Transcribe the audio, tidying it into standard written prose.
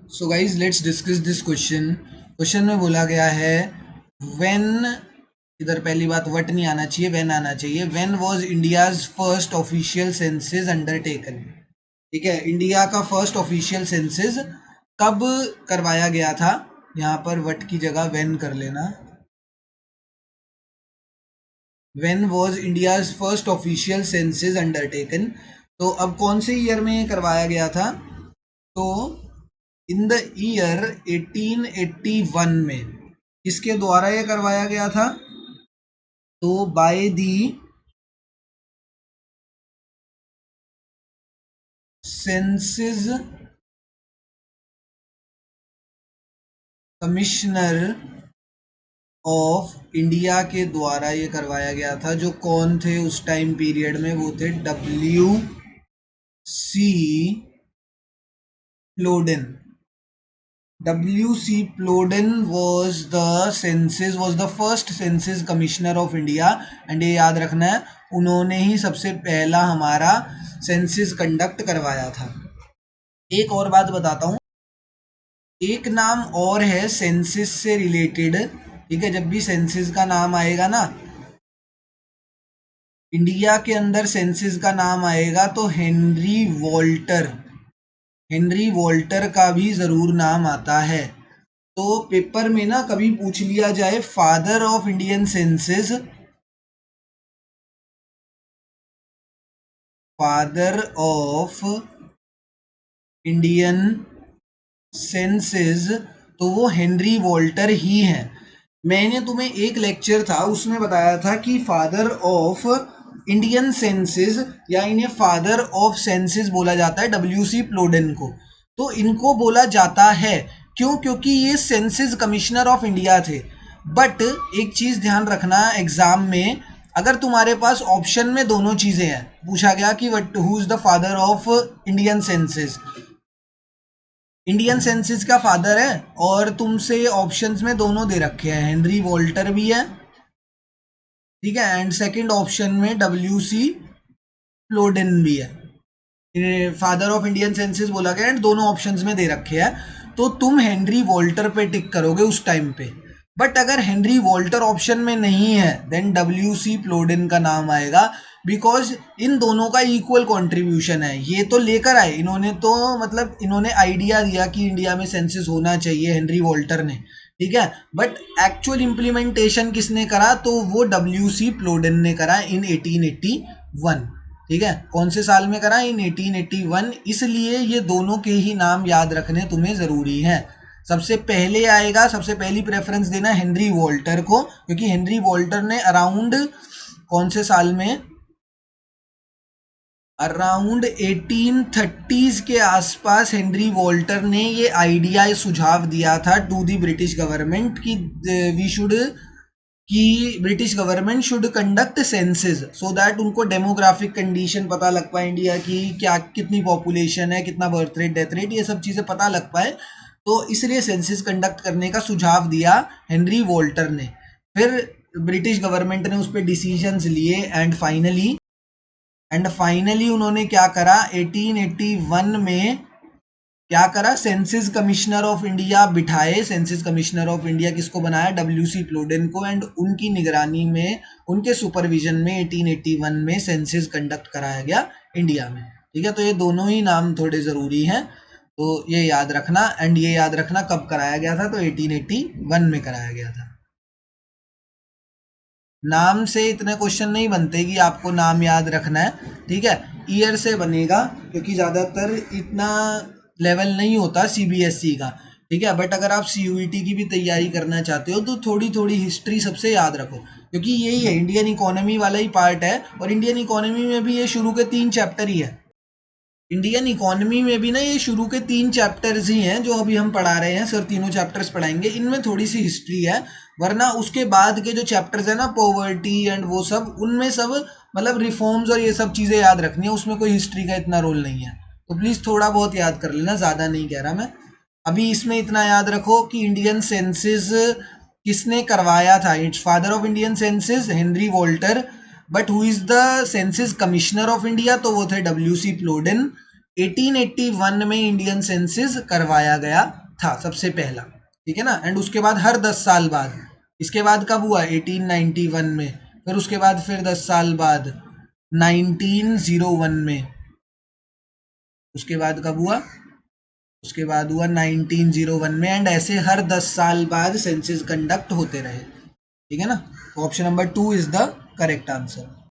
So guys let's discuss this question. Question में बोला गया है व्हेन, इधर पहली बात व्हाट नहीं आना चाहिए, व्हेन आना चाहिए। When was India's first official census undertaken. ठीक है, इंडिया का फर्स्ट ऑफिशियल सेंसस कब करवाया गया था। यहाँ पर व्हाट की जगह व्हेन कर लेना। When was India's first official census undertaken. तो अब कौन से ईयर में करवाया गया था? तो इन द ईयर 1881 में। किसके द्वारा ये करवाया गया था? तो by the census commissioner of India के द्वारा ये करवाया गया था। जो कौन थे उस टाइम पीरियड में? वो थे WC प्लोडेन। WC प्लोडेन was the first census commissioner of India, and ये याद रखना है उन्होंने ही सबसे पहला हमारा सेंसस कंडक्ट करवाया था। एक और बात बताता हूँ, एक नाम और है सेंसस से रिलेटेड। ठीक है, जब भी सेंसस का नाम आएगा ना, इंडिया के अंदर सेंसस का नाम आएगा तो हेनरी वॉल्टर का भी जरूर नाम आता है। तो पेपर में ना कभी पूछ लिया जाए father of Indian census, father of Indian census, तो वो हेनरी वॉल्टर ही है। मैंने तुम्हें एक लेक्चर था उसमें बताया था कि फादर ऑफ इंडियन सेंसस या इन्हें फादर ऑफ सेंसस बोला जाता है WC प्लोडेन को। तो इनको बोला जाता है क्यों? क्योंकि ये सेंसस कमिश्नर ऑफ इंडिया थे। बट एक चीज ध्यान रखना, एग्जाम में अगर तुम्हारे पास ऑप्शन में दोनों चीजें हैं, पूछा गया कि what who is the father of Indian census, Indian census का फादर है, और तुमसे ऑप्शंस में दोनों दे रखे हैं, हेनरी वॉल्टर भी है, ठीक है, एंड सेकंड ऑप्शन में WC प्लोडेन भी है। फादर ऑफ इंडियन सेंसस बोला गया एंड दोनों ऑप्शंस में दे रखे हैं, तो तुम हेनरी वॉल्टर पे टिक करोगे उस टाइम पे। बट अगर हेनरी वॉल्टर ऑप्शन में नहीं है देन WC प्लोडेन का नाम आएगा, बिकॉज इन दोनों का इक्वल कंट्रीब्यूशन है। ये तो लेकर आए इन्होंने, तो मतलब इन्होंने आइडिया दिया कि इंडिया में सेंसस होना चाहिए, हेनरी वॉल्टर ने, ठीक है। बट एक्चुअल इंप्लीमेंटेशन किसने करा? तो वो WC प्लोडेन ने करा इन 1881। ठीक है, कौन से साल में करा? इन 1881। इसलिए ये दोनों के ही नाम याद रखने तुम्हें जरूरी है। सबसे पहले आएगा, सबसे पहली प्रेफरेंस देना हेनरी वॉल्टर को, क्योंकि हेनरी वॉल्टर ने अराउंड कौन से साल में, अराउंड 1830s के आसपास हेनरी वॉल्टर ने ये आइडिया, सुझाव दिया था टू दी ब्रिटिश गवर्नमेंट कि British government should conduct census so that उनको डेमोग्राफिक कंडीशन पता लग पाए, इंडिया की क्या कितनी पॉपुलेशन है, कितना बर्थ रेट, डेथ रेट, ये सब चीज़ें पता लग पाए। तो इसलिए सेंसस कंडक्ट करने का सुझाव दिया हेनरी वॉल्टर ने। फिर ब्रिटिश गवर्नमेंट ने उस पर डिसीजंस लिए एंड फाइनली उन्होंने क्या करा? 1881 में क्या करा? सेंसस कमिश्नर ऑफ इंडिया बिठाए। सेंसस कमिश्नर ऑफ इंडिया किसको बनाया? WC प्लोडेन को, एंड उनकी निगरानी में, उनके सुपरविजन में 1881 में सेंसस कंडक्ट कराया गया इंडिया में। ठीक है, तो ये दोनों ही नाम थोड़े ज़रूरी हैं, तो ये याद रखना। एंड ये याद रखना कब कराया गया था? तो 1881 में कराया गया था। नाम से इतने क्वेश्चन नहीं बनते कि आपको नाम याद रखना है, ठीक है, ईयर से बनेगा, क्योंकि ज़्यादातर इतना लेवल नहीं होता CBSE का। ठीक है, बट अगर आप CUET की भी तैयारी करना चाहते हो तो थोड़ी थोड़ी हिस्ट्री सबसे याद रखो, क्योंकि यही है, इंडियन इकोनॉमी वाला ही पार्ट है, और इंडियन इकोनॉमी में भी ये शुरू के 3 चैप्टर ही है। इंडियन इकोनॉमी में भी ना ये शुरू के 3 चैप्टर्स ही हैं जो अभी हम पढ़ा रहे हैं, सर तीनों चैप्टर्स पढ़ाएंगे, इनमें थोड़ी सी हिस्ट्री है। वरना उसके बाद के जो चैप्टर्स है ना, पॉवर्टी एंड वो सब, उनमें सब मतलब रिफॉर्म्स और ये सब चीज़ें याद रखनी है, उसमें कोई हिस्ट्री का इतना रोल नहीं है। तो प्लीज़ थोड़ा बहुत याद कर लेना, ज़्यादा नहीं कह रहा मैं। अभी इसमें इतना याद रखो कि इंडियन सेंसस किसने करवाया था। It's father of Indian census Henry Walter, but who is the census commissioner of India? तो वो थे WC प्लोडेन। 1881 में इंडियन सेंसस करवाया गया था सबसे पहला, ठीक है ना। एंड उसके बाद हर 10 साल बाद, इसके बाद कब हुआ 1891 में, फिर उसके बाद फिर 10 साल बाद 1901 में, उसके बाद कब हुआ, उसके बाद हुआ 1901 में। एंड ऐसे हर 10 साल बाद सेंसस कंडक्ट होते रहे, ठीक है ना। Option number 2 is the correct answer.